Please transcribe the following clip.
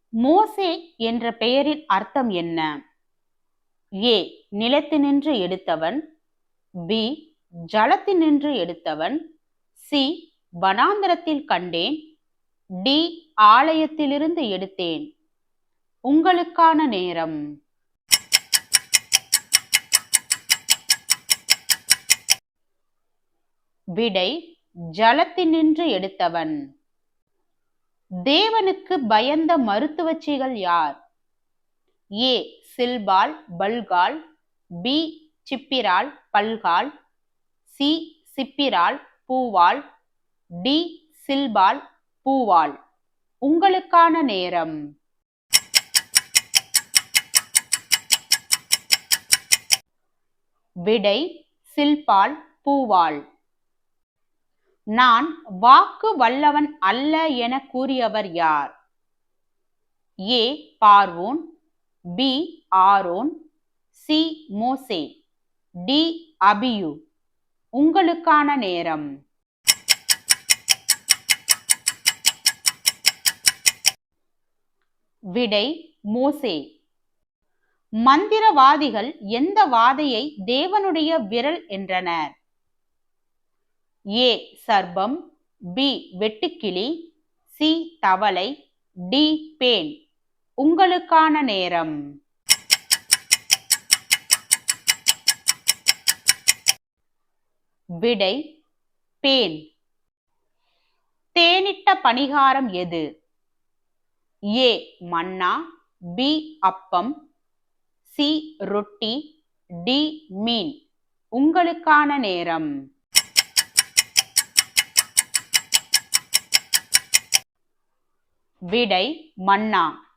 மோசே என்ற பெயரின் அர்த்தம் என்ன? ஏ. நிலத்தினின்று எடுத்தவன். பி. ஜலத்தினின்று எடுத்தவன். சி. வனாந்தரத்தில் கண்டேன். டி. ஆலயத்திலிருந்து எடுத்தேன். உங்களுக்கான நேரம். விடை ஜலத்தினின்று எடுத்தவன். தேவனுக்கு பயந்த மருத்துவச்சிகள் யார்? ஏ. சில்பால் பல்கால். பி. சிப்பிரால் பல்கால். சி. சிப்பிரால் பூவால். டி. சில்பால் பூவால். உங்களுக்கான நேரம். விடை சில்பால் பூவால். நான் வாக்கு வல்லவன் அல்ல என கூறியவர் யார்? ஏ. பார்வோன். பி. ஆரோன். சி. மோசே. டி. அபியூ. உங்களுக்கான நேரம். விடை மோசே. மந்திரவாதிகள் எந்த வாதையை தேவனுடைய விரல் என்றனர்? ஏ. சர்ப்பம். பி. வெட்டுக்கிளி. சி. தவளை. டி. பேன். உங்களுக்கான நேரம். விடை பேன். தேனிட்ட பணிகாரம் எது? ஏ. மன்னா. பி. அப்பம். சி. ரொட்டி. டி. மீன். உங்களுக்கான நேரம். விடை மன்னா.